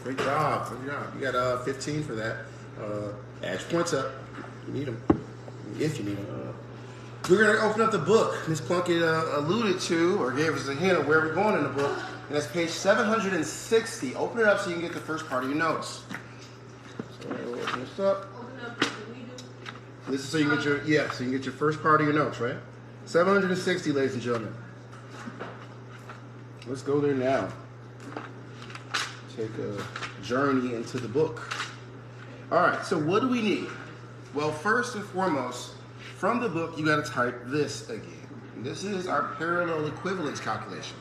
Great job. Good job. You got 15 for that. Add your points up. You need them. If you need them. We're going to open up the book. Ms. Plunkett alluded to or gave us a hint of where we're going in the book. And that's page 760. Open it up so you can get the first part of your notes. So we'll open this up. Open up what we do. This is so you can get your so you can get your first part of your notes, right? 760, ladies and gentlemen. Let's go there now. Take a journey into the book. All right, so what do we need? Well, first and foremost, from the book, you got to type this again. This is our parallel equivalence calculation.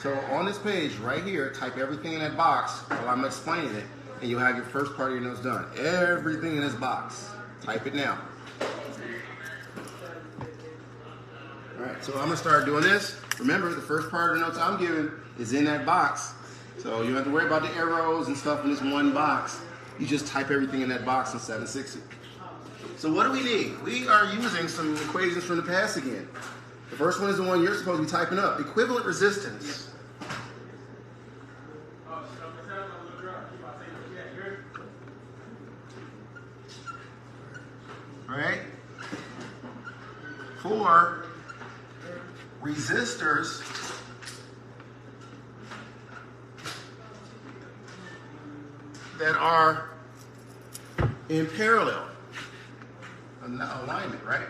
So on this page right here, type everything in that box while I'm explaining it, and you'll have your first part of your notes done. Everything in this box. Type it now. All right, so I'm going to start doing this. Remember, the first part of the notes I'm giving is in that box. So you don't have to worry about the arrows and stuff in this one box. You just type everything in that box in 760. So what do we need? We are using some equations from the past again. The first one is the one you're supposed to be typing up. Equivalent resistance. All right? For resistors that are in parallel alignment, right?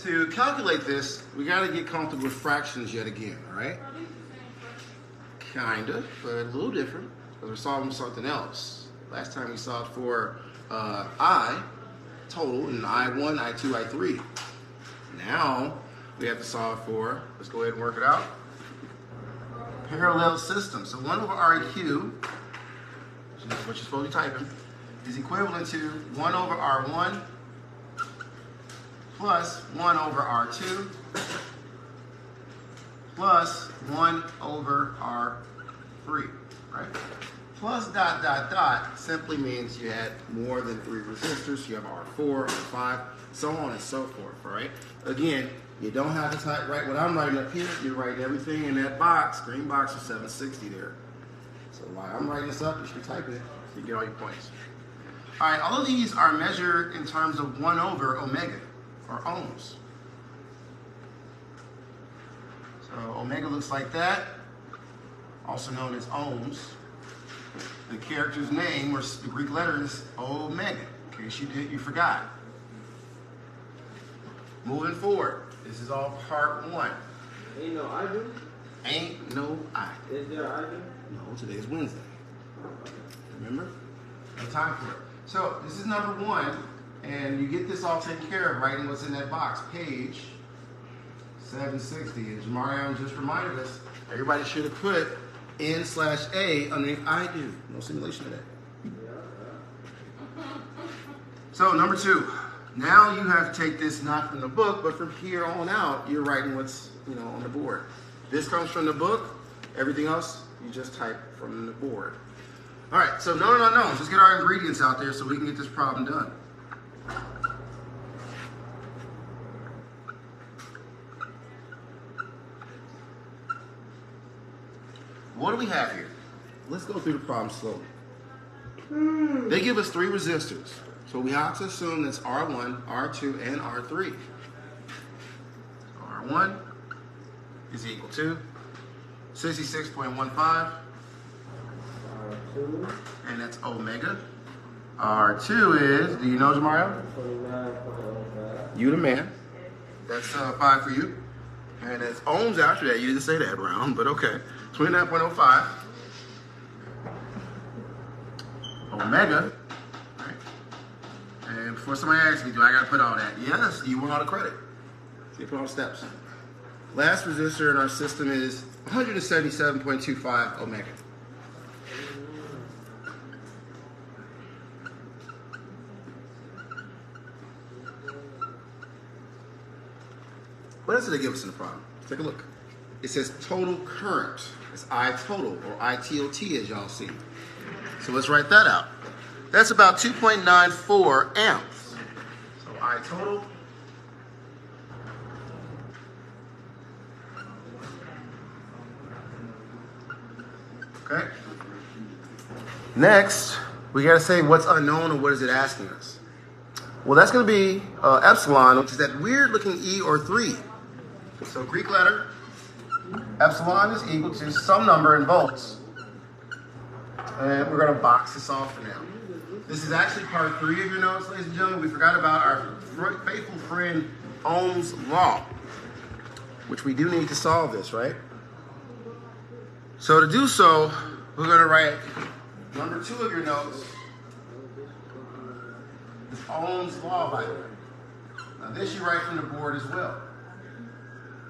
To calculate this, we got to get comfortable with fractions yet again, all right? Kind of, but a little different because we're solving something else. Last time we solved for I total and I1, I2, I3. Now we have to solve for, let's go ahead and work it out, parallel system. So 1 over RQ, which is what you're supposed to be typing, is equivalent to 1 over R1 plus 1 over R2 plus 1 over R3, right? Plus dot, dot, dot simply means you had more than 3 resistors. You have R4, R5, so on and so forth, all right? Again, you don't have to write what I'm writing up here. You're writing everything in that box, green box of 760 there. So while I'm writing this up, you should be typing it so you get all your points. All right, all of these are measured in terms of 1 over omega, or ohms. So omega looks like that, also known as ohms. The character's name, or the Greek letter, is omega, in case you forgot. Moving forward, this is all part 1. Ain't no I do? Ain't no I. Is there I do? No, today is Wednesday. Remember? No time for it. So this is number 1, and you get this all taken care of writing what's in that box. Page 760. As Marion just reminded us, everybody should have put N/A underneath I do. No simulation of that. So number 2. Now you have to take this not from the book, but from here on out, you're writing what's on the board. This comes from the book. Everything else, you just type from the board. All right, so known and unknowns. Let's get our ingredients out there so we can get this problem done. What do we have here? Let's go through the problem slowly. They give us 3 resistors. So we have to assume that's R1, R2, and R3. So R1 is equal to 66.15. R2. And that's omega. R2 is, do you know, Jamario? 29.05. You the man. That's 5 for you. And it's ohms after that. You didn't say that round, but okay. 29.05. Omega. Right. And before somebody asks me, do I got to put all that? Yes, you want all the credit. So you put all the steps. Last resistor in our system is 177.25 omega. What else did they give us in the problem? Take a look. It says total current. It's I total, or ITOT as y'all see. So let's write that out. That's about 2.94 amps. So I total Okay. Next, we got to say what's unknown and what is it asking us. Well, that's going to be epsilon, which is that weird looking E or 3. So Greek letter, epsilon is equal to some number in volts. And we're going to box this off for now. This is actually part 3 of your notes, ladies and gentlemen. We forgot about our faithful friend Ohm's law, which we do need to solve this, right? So to do so, we're going to write number 2 of your notes. It's Ohm's law, by the way. Now this you write from the board as well.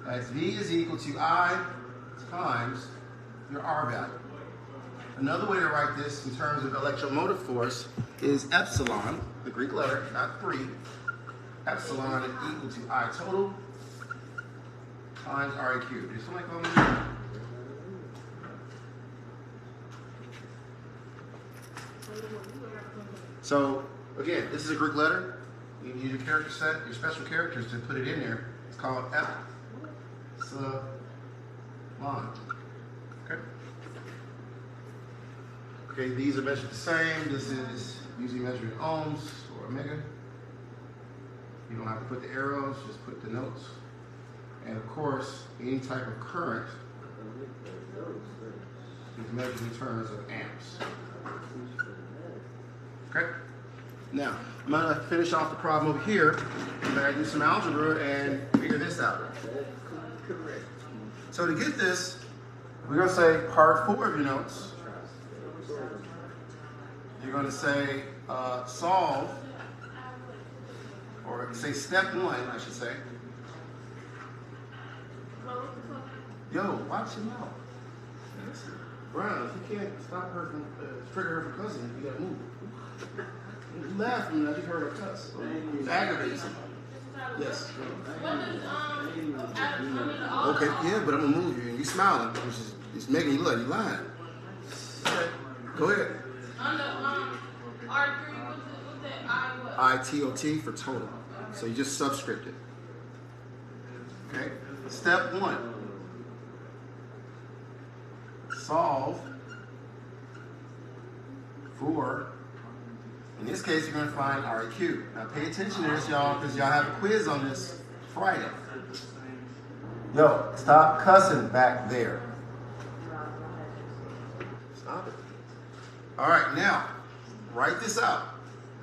That's V is equal to I times your R value. Another way to write this in terms of electromotive force is epsilon, the Greek letter, not 3. Epsilon is equal to I total times RA cubed. Did somebody call me? So, again, this is a Greek letter. You need your character set, your special characters to put it in there. It's called epsilon. Okay? Okay, these are measured the same. This is usually measured in ohms or omega. You don't have to put the arrows, just put the notes. And of course, any type of current is measured in terms of amps. Okay? Now, I'm going to finish off the problem over here. I'm going to do some algebra and figure this out. So to get this, we're going to say part 4 of your notes. You're going to say solve, or say step 1, I should say. Yo, watch your mouth. Brown, if you can't stop her from, trigger her from cussing, you got to move. You laughing, I just heard her cuss. It's aggravating somebody. Yes. Okay, yeah, but I'm going to move you, and you smiling, which is it's making you look, you lying. Okay. Go ahead. On the R3, what's that I what? I-T-O-T for total. So you just subscript it. Okay? Step 1. Solve for, in this case, you're going to find REQ. Now pay attention to this, y'all, because y'all have a quiz on this Friday. Yo, stop cussing back there. Stop it. All right, now, write this out.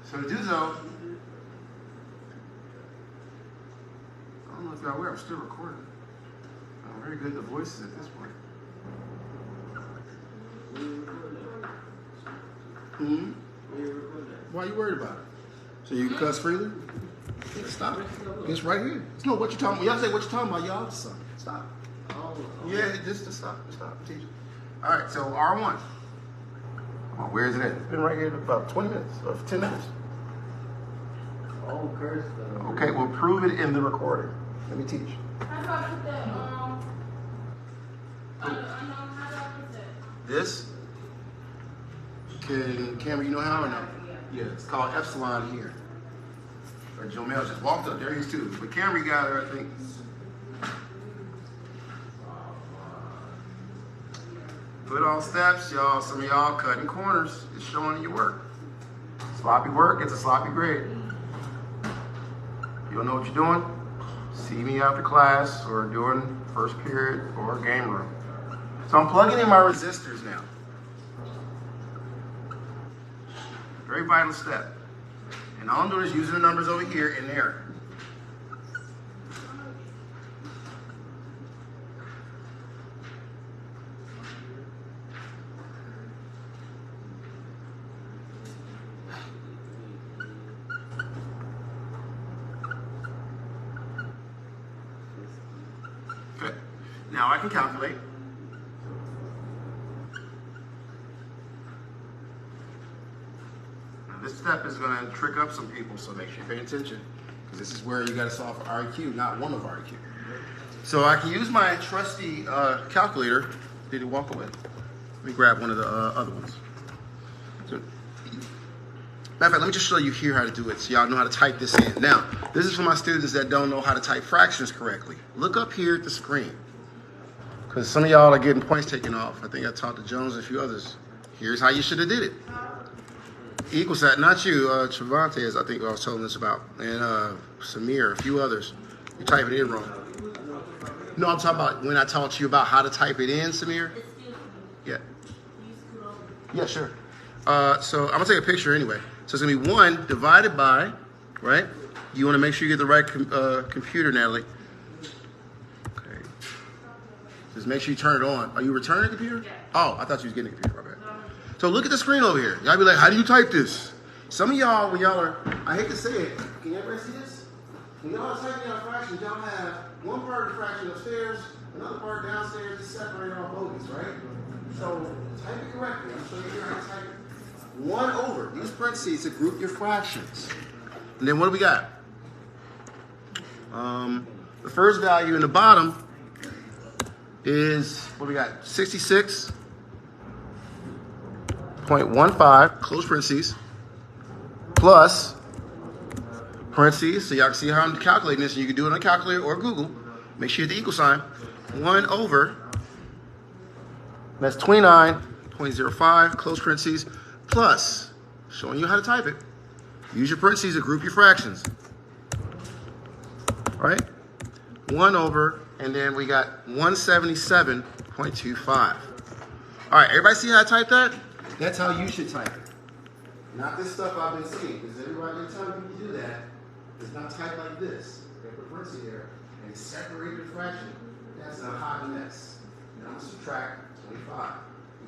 So to do so, I don't know if y'all aware, I'm still recording. I'm very good at the voices at this point. Hmm? Why are you worried about it? So you can cuss freely? Yeah, stop it. It's right here. It's no what you talking about. Y'all say what you talking about, y'all. Stop. Yeah, just stop. Stop. Teach. All right, so R1. Oh, where is it at? It's been right here about 20 minutes or 10 minutes. Oh, curse. Okay, we'll prove it in the recording. Let me teach. How do I put that, how do I put that? This Cameron, you know how or no? Yeah, it's called epsilon here. Or Jomel just walked up there, he's too. But Cameron got her, I think. Good on steps, y'all. Some of y'all cutting corners. It's showing your work. Sloppy work gets a sloppy grade. You don't know what you're doing? See me after class or during first period or game room. So I'm plugging in my resistors now. Very vital step. And all I'm doing is using the numbers over here and there. Okay. Now I can calculate. This step is going to trick up some people, so make sure you pay attention. Because this is where you got to solve for REQ, not one of REQ. So I can use my trusty calculator. Did it walk away? Let me grab one of the other ones. So, matter of fact, let me just show you here how to do it so y'all know how to type this in. Now, this is for my students that don't know how to type fractions correctly. Look up here at the screen. Because Because some of y'all are getting points taken off. I think I talked to Jones and a few others. Here's how you should have did it. Equal sign, not you, Travantes, I think I was telling this about, and Samir, a few others. You type it in wrong. No, I'm talking about when I taught you about how to type it in, Samir. Yeah. Yeah, sure. So I'm gonna take a picture anyway. So it's gonna be 1 divided by, right? You want to make sure you get the right computer, Natalie. Okay. Just make sure you turn it on. Are you returning the computer? Yeah. Oh, I thought you was getting the computer. Okay. So look at the screen over here. Y'all be like, how do you type this? Some of y'all, when y'all are, I hate to say it, can everybody see this? When y'all are typing out fractions, y'all have one part of the fraction upstairs, another part downstairs to separate all bogies, right? So type it correctly. I'll show you here how to type it. 1 over. Use parentheses to group your fractions. And then what do we got? The first value in the bottom is, what do we got? 66.15, close parentheses, plus parentheses, so y'all can see how I'm calculating this, and you can do it on a calculator or Google. Make sure you hit the equal sign. 1 over, that's 29.05, close parentheses, plus, showing you how to type it. Use your parentheses to group your fractions. Right? 1 over, and then we got 177.25. All right, everybody see how I type that? That's how you should type it. Not this stuff I've been seeing, because everybody every time you do that, it's not typed like this. They put parentheses there and separate the fraction. That's a hot mess. And I'm going to subtract 25.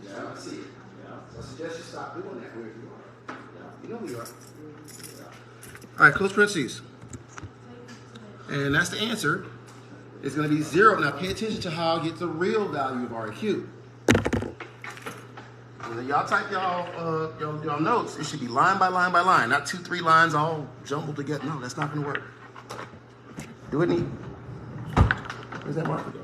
You know, I see it. So I suggest you stop doing that wherever you are. You know who you are. All right, close parentheses. And that's the answer. It's going to be 0. Now pay attention to how I get the real value of REQ. When y'all type y'all notes, it should be line by line by line, not 2, 3 lines all jumbled together. No, that's not going to work. Do it neat. Where's that marker go?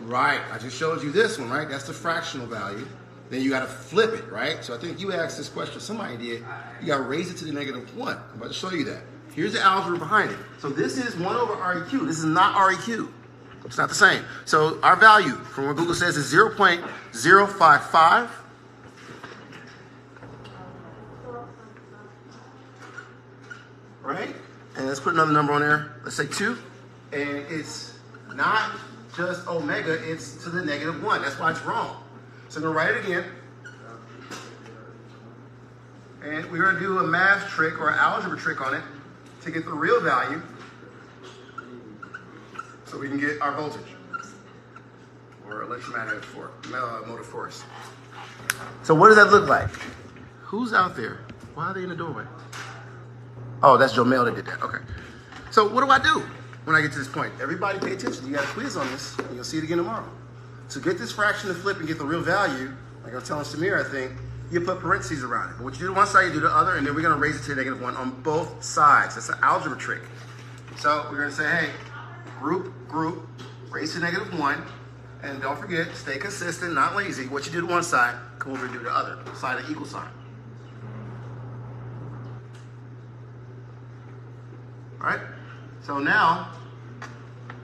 Right. I just showed you this one, right? That's the fractional value. Then you got to flip it, right? So I think you asked this question, somebody did. You got to raise it to the -1. I'm about to show you that. Here's the algebra behind it. So this is 1 over REQ. This is not REQ. It's not the same. So our value from what Google says is 0.055. Right? And let's put another number on there. Let's say 2. And it's not just omega, it's to the -1. That's why it's wrong. So I'm going to write it again. And we're going to do a math trick or an algebra trick on it to get the real value so we can get our voltage or electromagnetic force, motive force. So what does that look like? Who's out there? Why are they in the doorway? Oh, that's Jomel that did that. Okay. So what do I do when I get to this point? Everybody pay attention. You got a quiz on this, and you'll see it again tomorrow. To get this fraction to flip and get the real value, like I was telling Samir, I think, you put parentheses around it. But what you do to one side, you do the other, and then we're going to raise it to the -1 on both sides. That's an algebra trick. So we're going to say, hey, group, raise to -1, and don't forget, stay consistent, not lazy. What you do to one side, come over and do the other side of equal sign. All right? So now,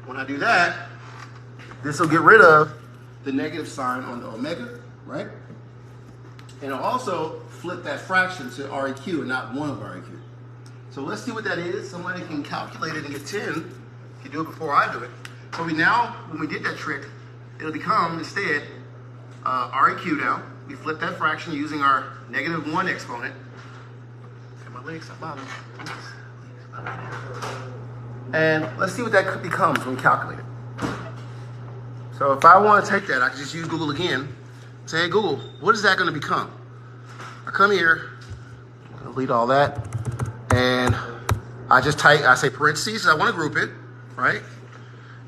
when I do that, this will get rid of the negative sign on the omega, right? And it'll also flip that fraction to REQ and not 1 over REQ. So let's see what that is. Somebody can calculate it and get 10. You can do it before I do it. So we now, when we did that trick, it'll become instead REQ now. We flip that fraction using our -1 exponent. And my legs are bothering me. And let's see what that becomes when we calculate it. So if I want to take that, I can just use Google again. Say, hey, Google, what is that going to become? I come here, I'm going to delete all that, and I just type, I say parentheses, I want to group it, right?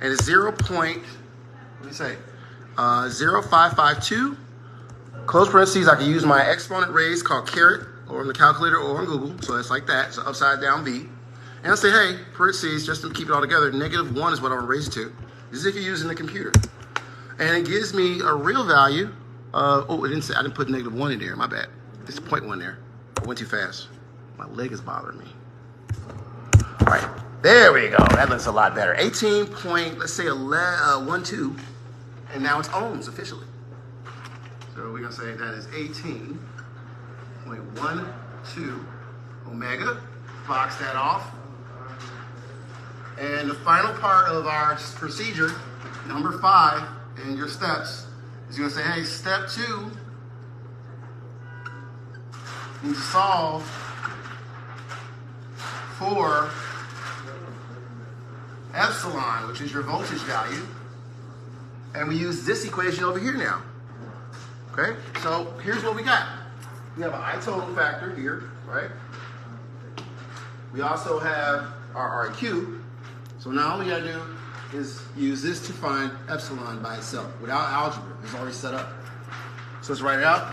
And it's 0.0552, close parentheses, I can use my exponent raised called caret, or on the calculator, or on Google, so it's like that, it's an upside down V. And I'll say, hey, parentheses, just to keep it all together, -1 is what I'm going to raise it to. This is if you're using the computer. And it gives me a real value. Oh, it didn't say, I didn't put -1 in there. My bad. There's 0.1 there. I went too fast. My leg is bothering me. All right. There we go. That looks a lot better. 18 point, let's say 12, and now it's ohms officially. So we're gonna say that is 18.12 omega. Box that off. And the final part of our procedure, number 5 in your steps, is you're gonna say, hey, step 2, you need to solve for epsilon, which is your voltage value. And we use this equation over here now. Okay, so here's what we got. We have an I total factor here, right? We also have our RQ. So now all we gotta do is use this to find epsilon by itself without algebra. It's already set up. So let's write it out.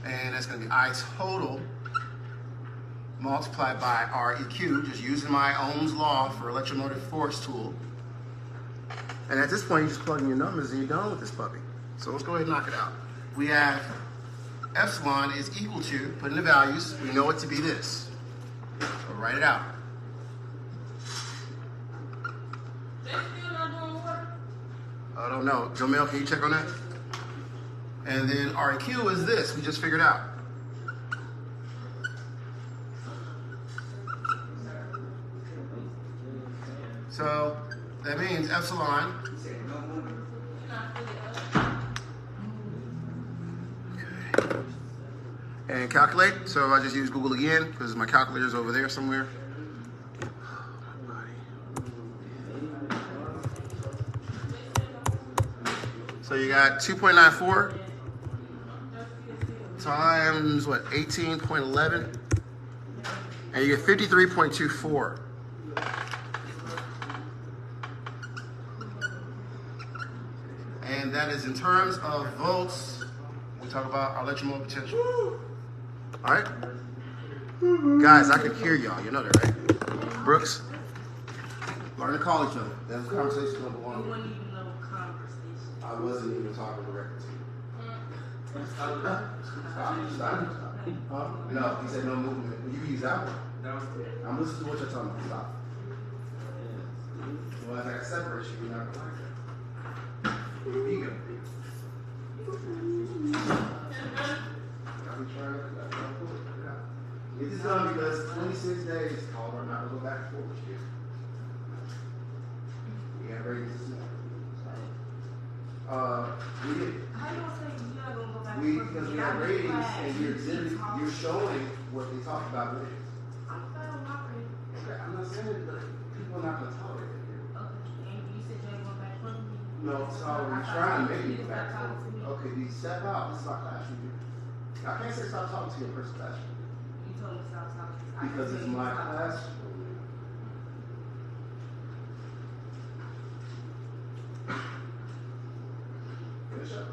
And that's gonna be I total multiplied by REQ, just using my Ohm's law for electromotive force tool. And at this point, you just plug in your numbers and you're done with this puppy. So let's go ahead and knock it out. We have epsilon is equal to, put in the values, we know it to be this. So write it out. They still not doing work? I don't know. Jamel, can you check on that? And then REQ is this, we just figured out. So that means epsilon. Okay. And calculate. So I just use Google again because my calculator's over there somewhere. So you got 2.94 times what? 18.11, and you get 53.24. And that is in terms of volts. We talk about our electromotive potential. All right, guys, I can hear y'all. You know that, right? Brooks, learn to call each other. That was conversation number 1. I wasn't even talking directly to you. Stop. No, he said no movement. You can use that one. I'm listening to what you're talking about. Stop. Well, if I separate you, you're not going to like that. Ego. I'm trying to pull it out. Get this done because 26 days, Calder, I'm not going to go back and forth with you. We have ratings this morning. We did. How you gonna say you're not gonna go back? Because we have ratings and you're exhibiting, you're showing what they talk about ratings. I'm fine with my rating. Okay, I'm not saying that people are not going to tolerate it here. Okay, and you said you ain't going back for me. No, so we're trying to make you go back and forth. Okay, do you step out? This is our classroom. I can't say stop talking to your first classroom. You told me stop talking. Because it's my classroom. Finish up.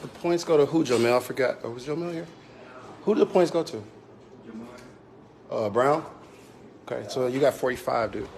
The points go to who, Jamel? I forgot. Oh, was Jamel here? Who do the points go to? Brown? Okay, so you got 45, dude.